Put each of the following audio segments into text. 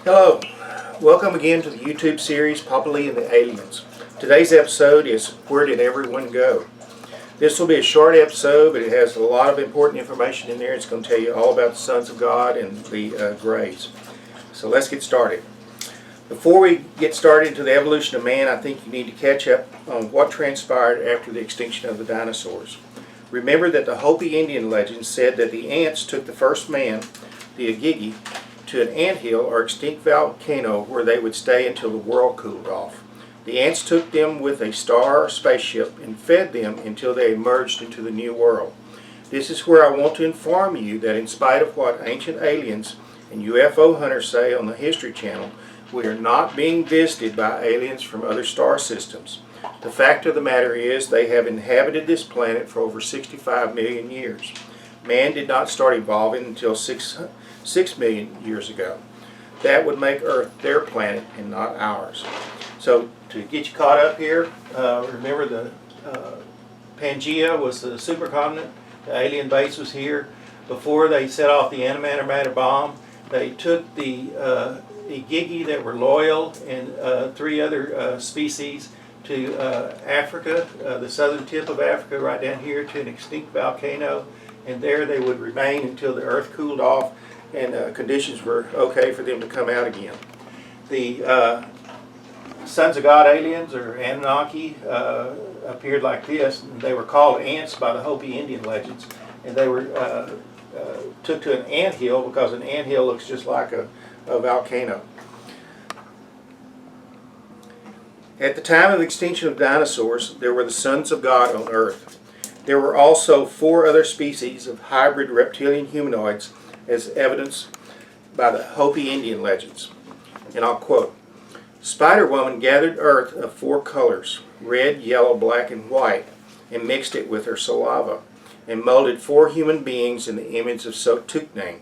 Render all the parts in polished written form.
Hello, welcome again to the YouTube series Populi and the Aliens. Today's episode is Where Did Everyone Go? This will be a short episode, but it has a lot of important information in there. It's going to tell you all about the sons of God and the Greys. So let's get started. Before we get started into the evolution of man, I think you need to catch up on what transpired after the extinction of the dinosaurs. Remember that the Hopi Indian legend said that the ants took the first man, the Igigi, to an anthill or extinct volcano where they would stay until the world cooled off. The ants took them with a star or spaceship and fed them until they emerged into the new world. This is where I want to inform you that in spite of what ancient aliens and UFO hunters say on the History Channel, we are not being visited by aliens from other star systems. The fact of the matter is they have inhabited this planet for over 65 million years. Man did not start evolving until 6 million years ago. That would make Earth their planet and not ours. So to get you caught up here, remember the Pangea was the supercontinent. The alien base was here. Before they set off the antimatter bomb, they took the Igigi that were loyal and 3 other species to Africa, the southern tip of Africa, right down here to an extinct volcano, and there they would remain until the Earth cooled off and conditions were okay for them to come out again. The Sons of God aliens, or Anunnaki, appeared like this. They were called ants by the Hopi Indian legends, and they were took to an anthill because an anthill looks just like a volcano. At the time of the extinction of dinosaurs, there were the sons of God on Earth. There were also 4 other species of hybrid reptilian humanoids as evidenced by the Hopi Indian legends. And I'll quote, "Spider-Woman gathered earth of 4 colors, red, yellow, black, and white, and mixed it with her saliva, and molded 4 human beings in the image of Sotukne.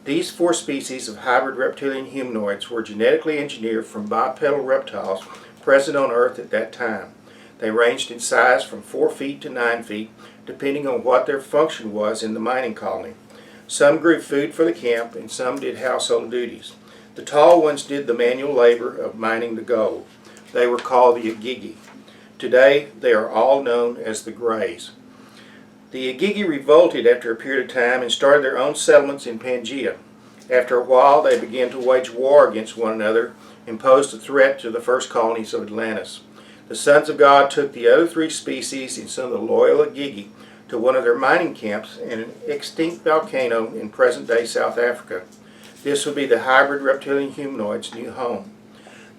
These 4 species of hybrid reptilian humanoids were genetically engineered from bipedal reptiles present on Earth at that time. They ranged in size from 4 feet to 9 feet, depending on what their function was in the mining colony. Some grew food for the camp, and some did household duties. The tall ones did the manual labor of mining the gold. They were called the Igigi. Today, they are all known as the Greys. The Igigi revolted after a period of time and started their own settlements in Pangea. After a while, they began to wage war against one another and posed a threat to the first colonies of Atlantis. The Sons of God took the other 3 species and some of the loyal Igigi to one of their mining camps in an extinct volcano in present-day South Africa. This would be the hybrid reptilian humanoids' new home.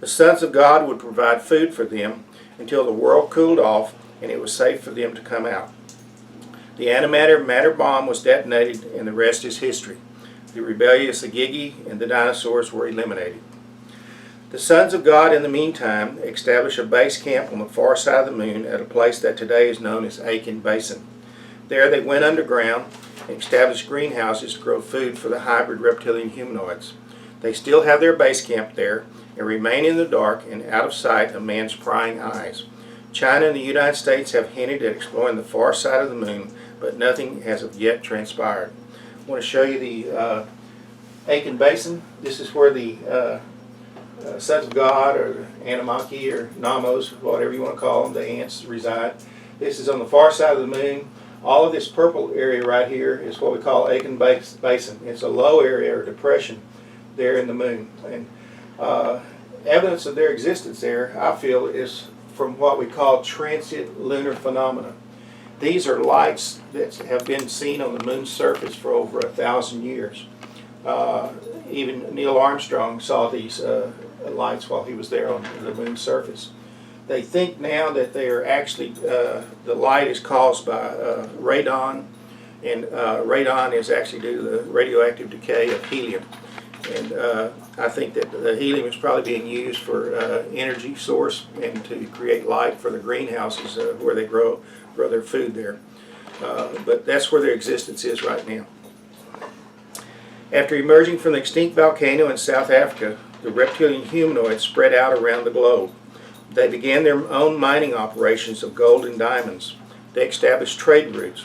The Sons of God would provide food for them until the world cooled off and it was safe for them to come out. The antimatter bomb was detonated and the rest is history. The rebellious Igigi and the dinosaurs were eliminated. The Sons of God, in the meantime, established a base camp on the far side of the moon at a place that today is known as Aitken Basin. There they went underground and established greenhouses to grow food for the hybrid reptilian humanoids. They still have their base camp there and remain in the dark and out of sight of man's prying eyes. China and the United States have hinted at exploring the far side of the moon, but nothing has of yet transpired. I want to show you the Aitken Basin. This is where the Sons of God, or Anunnaki, or Namos, whatever you want to call them, the ants reside. This is on the far side of the moon. All of this purple area right here is what we call Aitken Basin. It's a low area or depression there in the moon. And evidence of their existence there, I feel, is from what we call transient lunar phenomena. These are lights that have been seen on the moon's surface for over 1,000 years. Even Neil Armstrong saw these lights while he was there on the moon's surface. They think now that they are actually, the light is caused by radon, and radon is actually due to the radioactive decay of helium. And I think that the helium is probably being used for energy source and to create light for the greenhouses where they grow their food there. But that's where their existence is right now. After emerging from the extinct volcano in South Africa, the reptilian humanoids spread out around the globe. They began their own mining operations of gold and diamonds. They established trade routes.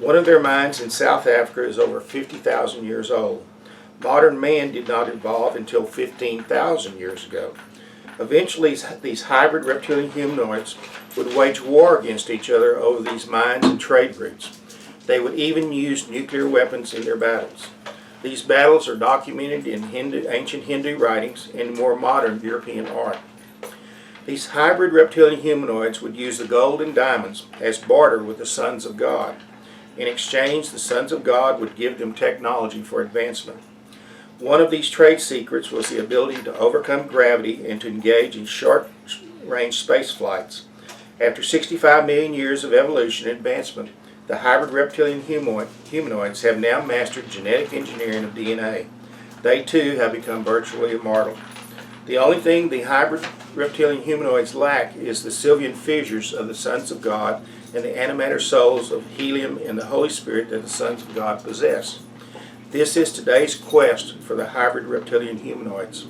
One of their mines in South Africa is over 50,000 years old. Modern man did not evolve until 15,000 years ago. Eventually, these hybrid reptilian humanoids would wage war against each other over these mines and trade routes. They would even use nuclear weapons in their battles. These battles are documented in ancient Hindu writings and more modern European art. These hybrid reptilian humanoids would use the gold and diamonds as barter with the sons of God. In exchange, the sons of God would give them technology for advancement. One of these trade secrets was the ability to overcome gravity and to engage in short-range space flights. After 65 million years of evolution and advancement, the hybrid reptilian humanoids have now mastered genetic engineering of DNA. They too have become virtually immortal. The only thing the hybrid reptilian humanoids lack is the sylvan fissures of the sons of God and the antimatter souls of helium and the Holy Spirit that the sons of God possess. This is today's quest for the hybrid reptilian humanoids.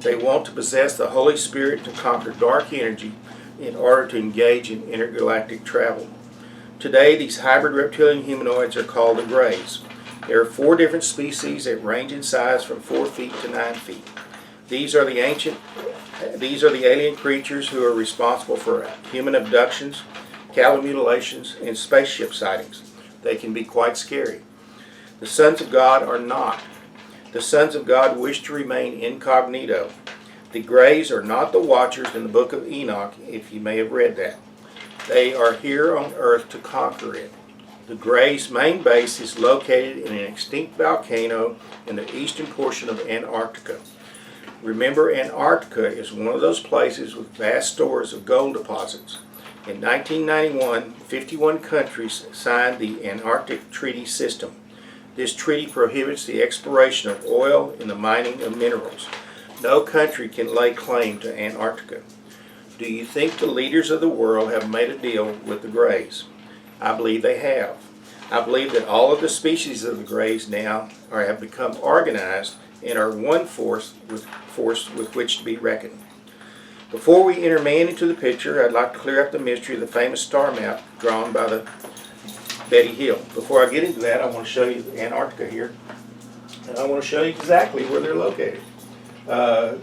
They want to possess the Holy Spirit to conquer dark energy in order to engage in intergalactic travel. Today, these hybrid reptilian humanoids are called the Greys. There are 4 different species that range in size from 4 feet to 9 feet. These are the alien creatures who are responsible for human abductions, cattle mutilations, and spaceship sightings. They can be quite scary. The sons of God are not. The sons of God wish to remain incognito. The Greys are not the Watchers in the book of Enoch, if you may have read that. They are here on Earth to conquer it. The Greys' main base is located in an extinct volcano in the eastern portion of Antarctica. Remember, Antarctica is one of those places with vast stores of gold deposits. In 1991, 51 countries signed the Antarctic Treaty System. This treaty prohibits the exploration of oil and the mining of minerals. No country can lay claim to Antarctica. Do you think the leaders of the world have made a deal with the Greys? I believe they have. I believe that all of the species of the Greys now have become organized and are one force with which to be reckoned. Before we enter man into the picture, I'd like to clear up the mystery of the famous star map drawn by the Betty Hill. Before I get into that, I want to show you Antarctica here, and I want to show you exactly where they're located.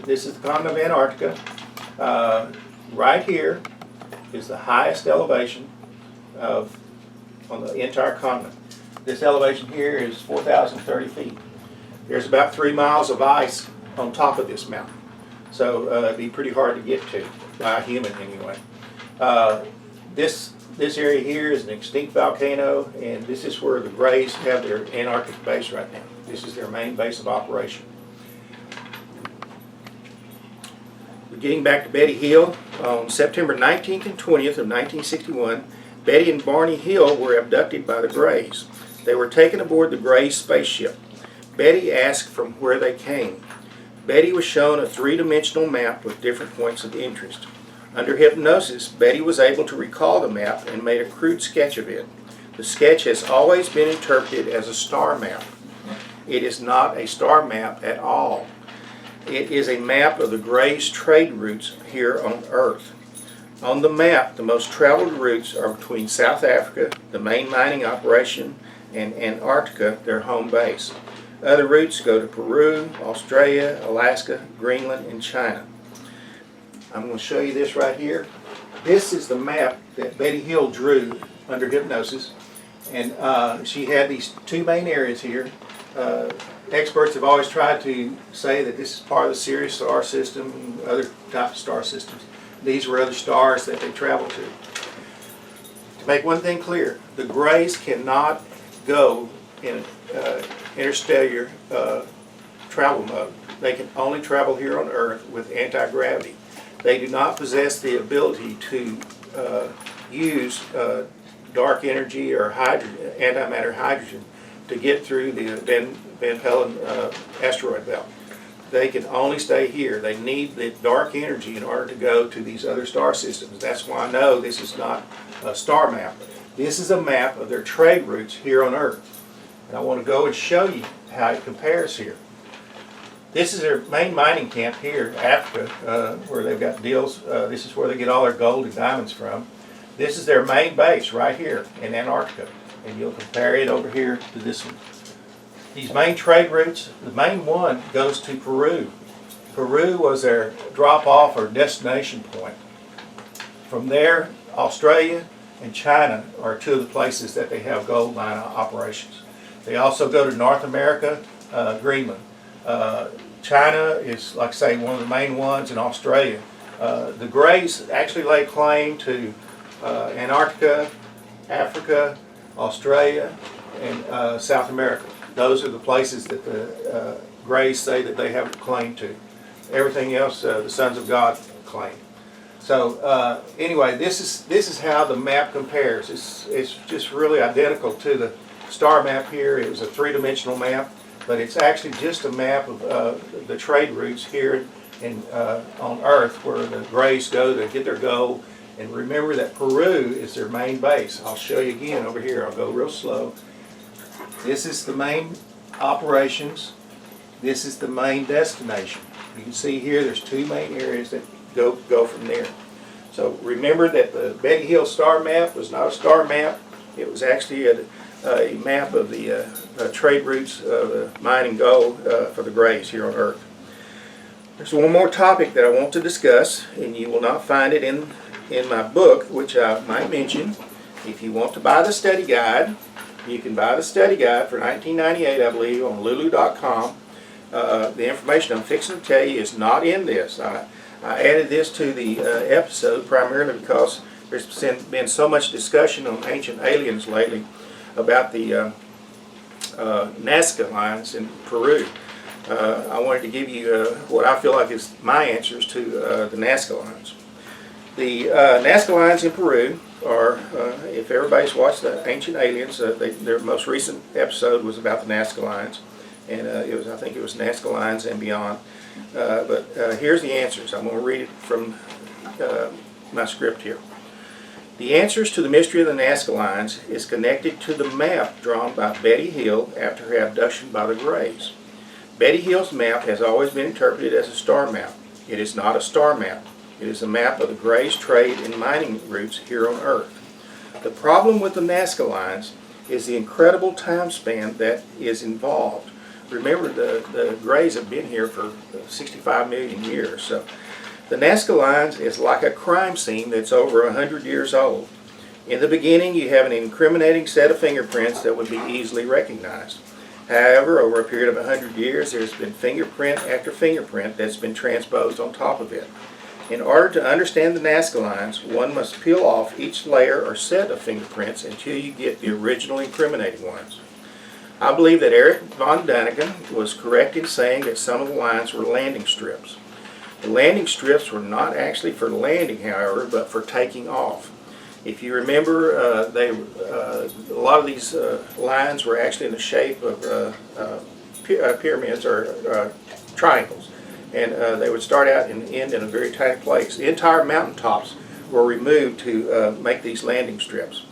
This is the continent of Antarctica. Right here is the highest elevation on the entire continent. This elevation here is 4,030 feet. There's about 3 miles of ice on top of this mountain, so it'd be pretty hard to get to by a human anyway. This area here is an extinct volcano, and this is where the Greys have their Antarctic base right now. This is their main base of operation. Getting back to Betty Hill, on September 19th and 20th of 1961, Betty and Barney Hill were abducted by the Greys. They were taken aboard the Greys spaceship. Betty asked from where they came. Betty was shown a 3-dimensional map with different points of interest. Under hypnosis, Betty was able to recall the map and made a crude sketch of it. The sketch has always been interpreted as a star map. It is not a star map at all. It is a map of the Greys' trade routes here on Earth. On the map, the most traveled routes are between South Africa, the main mining operation, and Antarctica, their home base. Other routes go to Peru, Australia, Alaska, Greenland, and China. I'm going to show you this right here. This is the map that Betty Hill drew under hypnosis, and she had these 2 main areas here. Experts have always tried to say that this is part of the Sirius star system and other types of star systems. These were other stars that they traveled to. To make one thing clear, the Greys cannot go in interstellar travel mode. They can only travel here on Earth with anti-gravity. They do not possess the ability to use dark energy or antimatter hydrogen to get through the Van Pelen asteroid belt. They can only stay here. They need the dark energy in order to go to these other star systems. That's why I know this is not a star map. This is a map of their trade routes here on Earth. And I want to go and show you how it compares here. This is their main mining camp here, Africa, where they've got deals. This is where they get all their gold and diamonds from. This is their main base right here in Antarctica. And you'll compare it over here to this one. These main trade routes, the main one goes to Peru. Peru was their drop-off or destination point. From there, Australia and China are two of the places that they have gold mine operations. They also go to North America, Greenland. China is, like I say, one of the main ones, in Australia. The Greys actually lay claim to Antarctica, Africa, Australia, and South America. Those are the places that the Greys say that they have a claim to. Everything else, the Sons of God claim. So anyway, this is how the map compares. It's just really identical to the star map here. It was a three-dimensional map, but it's actually just a map of the trade routes here on Earth, where the Greys go to get their gold. And remember that Peru is their main base. I'll show you again over here. I'll go real slow. This is the main operations. This is the main destination. You can see here there's two main areas that go from there. So remember that the Betty Hill star map was not a star map. It was actually a map of the trade routes of mining gold for the Greys here on Earth. There's one more topic that I want to discuss, and you will not find it in my book, which I might mention. If you want to buy the study guide, you can buy the study guide for $19.98, I believe, on lulu.com. The information I'm fixing to tell you is not in this. I added this to the episode primarily because there's been so much discussion on ancient aliens lately about the Nazca lines in Peru. I wanted to give you what I feel like is my answers to the Nazca lines. The Nazca lines in Peru are, if everybody's watched the Ancient Aliens, their most recent episode was about the Nazca lines, and I think it was Nazca lines and beyond. But here's the answers. I'm going to read it from my script here. The answers to the mystery of the Nazca lines is connected to the map drawn by Betty Hill after her abduction by the Greys. Betty Hill's map has always been interpreted as a star map. It is not a star map. It is a map of the Greys' trade and mining routes here on Earth. The problem with the Nazca lines is the incredible time span that is involved. Remember, the Greys have been here for 65 million years. So the Nazca lines is like a crime scene that's over 100 years old. In the beginning, you have an incriminating set of fingerprints that would be easily recognized. However, over a period of 100 years, there's been fingerprint after fingerprint that's been transposed on top of it. In order to understand the Nazca lines, one must peel off each layer or set of fingerprints until you get the original incriminating ones. I believe that Eric von Daniken was correct in saying that some of the lines were landing strips. The landing strips were not actually for landing, however, but for taking off. If you remember, a lot of these lines were actually in the shape of pyramids or triangles. And they would start out and end in a very tight place. The entire mountaintops were removed to make these landing strips.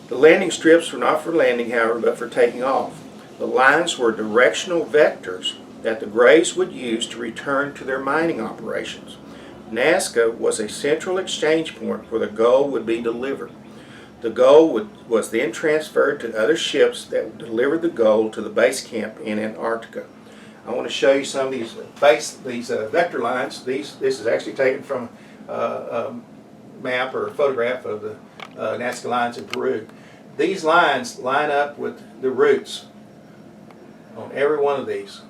The landing strips were not for landing, however, but for taking off. The lines were directional vectors that the Greys would use to return to their mining operations. Nazca was a central exchange point where the gold would be delivered. The gold was then transferred to other ships that delivered the gold to the base camp in Antarctica. I want to show you some of these vector lines. This is actually taken from a map or a photograph of the Nazca lines in Peru. These lines line up with the routes on every one of these.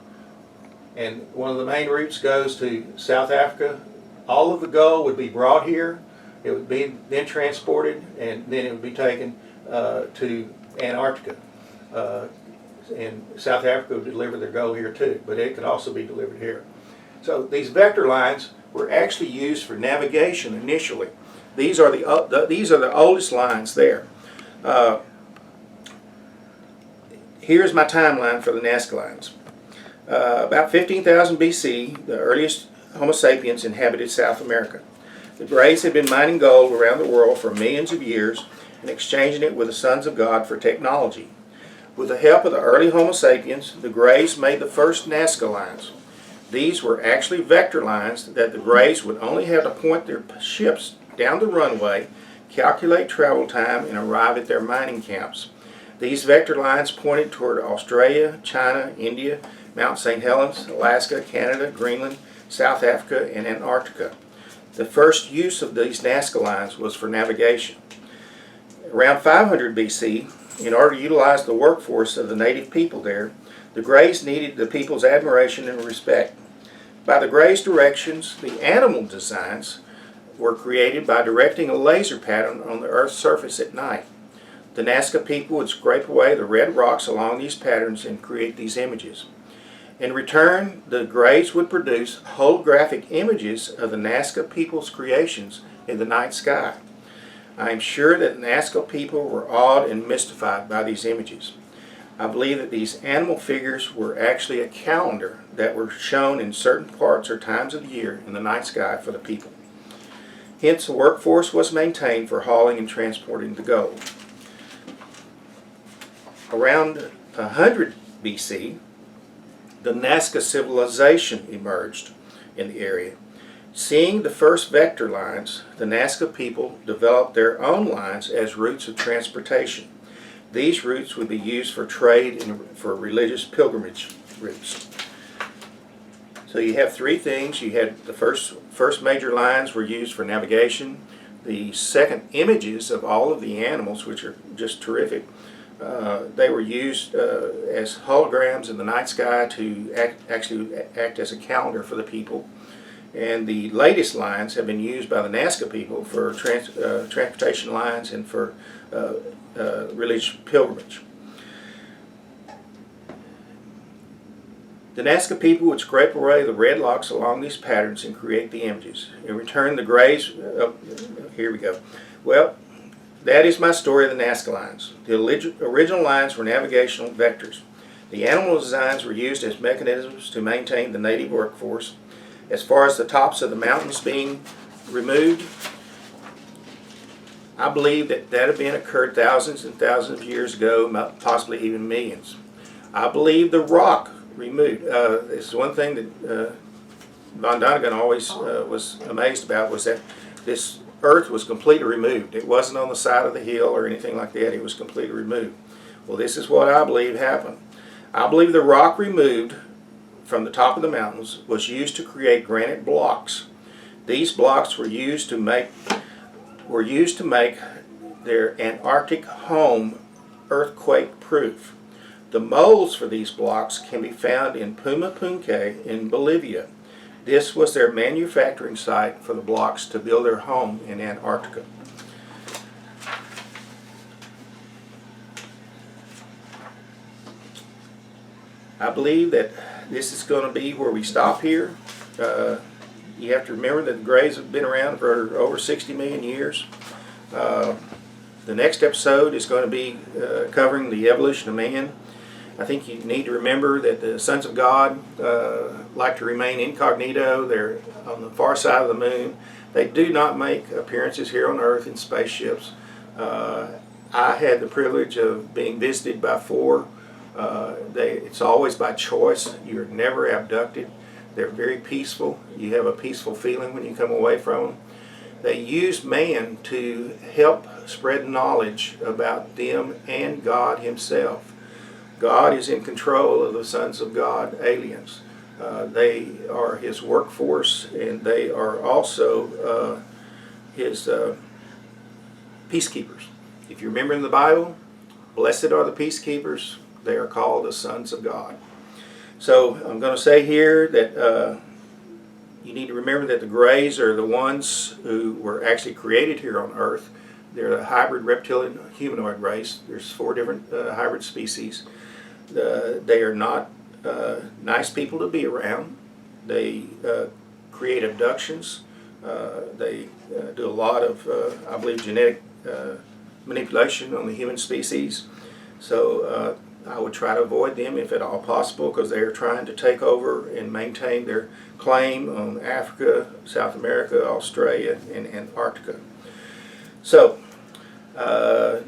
And one of the main routes goes to South Africa. All of the gold would be brought here. It would be then transported, and then it would be taken to Antarctica. And South Africa would deliver their gold here too, but it could also be delivered here. So these vector lines were actually used for navigation initially. These are the oldest lines there. Here's my timeline for the Nazca lines. About 15,000 BC, the earliest Homo sapiens inhabited South America. The Greys had been mining gold around the world for millions of years and exchanging it with the sons of God for technology. With the help of the early Homo sapiens, the Greys made the first Nazca lines. These were actually vector lines that the Greys would only have to point their ships down the runway, calculate travel time, and arrive at their mining camps. These vector lines pointed toward Australia, China, India, Mount St. Helens, Alaska, Canada, Greenland, South Africa, and Antarctica. The first use of these Nazca lines was for navigation. Around 500 BC, in order to utilize the workforce of the native people there, the Greys needed the people's admiration and respect. By the Greys' directions, the animal designs were created by directing a laser pattern on the Earth's surface at night. The Nazca people would scrape away the red rocks along these patterns and create these images. In return, the Greys would produce holographic images of the Nazca people's creations in the night sky. I am sure that the Nazca people were awed and mystified by these images. I believe that these animal figures were actually a calendar that were shown in certain parts or times of the year in the night sky for the people. Hence, a workforce was maintained for hauling and transporting the gold. Around 100 BC, the Nazca civilization emerged in the area. Seeing the first vector lines, the Nazca people developed their own lines as routes of transportation. These routes would be used for trade and for religious pilgrimage routes. So you have three things. You had the first major lines were used for navigation. The second, images of all of the animals, which are just terrific. They were used as holograms in the night sky to actually act as a calendar for the people. And the latest lines have been used by the Nazca people for transportation lines and for religious pilgrimage. The Nazca people would scrape away the red rocks along these patterns and create the images. In return, the Greys, here we go. Well, that is my story of the Nazca lines. The original lines were navigational vectors. The animal designs were used as mechanisms to maintain the native workforce. As far as the tops of the mountains being removed, I believe that had been occurred thousands and thousands of years ago, possibly even millions. I believe the rock removed. This is one thing that von Däniken always was amazed about, was that this earth was completely removed. It wasn't on the side of the hill or anything like that. It was completely removed. Well, this is what I believe happened. I believe the rock removed from the top of the mountains was used to create granite blocks. These blocks were used to make their Antarctic home earthquake proof. The molds for these blocks can be found in Puma Punque in Bolivia. This was their manufacturing site for the blocks to build their home in Antarctica. I believe that this is going to be where we stop here. You have to remember that the Greys have been around for over 60 million years. The next episode is going to be covering the evolution of man. I think you need to remember that the sons of God like to remain incognito. They're on the far side of the moon. They do not make appearances here on Earth in spaceships. I had the privilege of being visited by four. It's always by choice. You're never abducted. They're very peaceful. You have a peaceful feeling when you come away from them. They use man to help spread knowledge about them and God Himself. God is in control of the sons of God, aliens. They are His workforce, and they are also His peacekeepers. If you remember in the Bible, blessed are the peacekeepers. They are called the sons of God. So I'm going to say here that you need to remember that the Greys are the ones who were actually created here on Earth. They're a hybrid reptilian humanoid race. There's 4 different hybrid species. They are not nice people to be around. They create abductions. They do a lot of, I believe, genetic manipulation on the human species. So I would try to avoid them if at all possible, because they are trying to take over and maintain their claim on Africa, South America, Australia, and Antarctica. So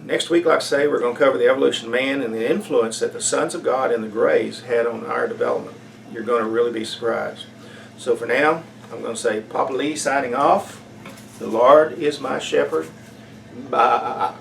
next week, like I say, we're going to cover the evolution of man and the influence that the sons of God and the Greys had on our development. You're going to really be surprised. So for now, I'm going to say Papa Lee signing off. The Lord is my shepherd. Bye.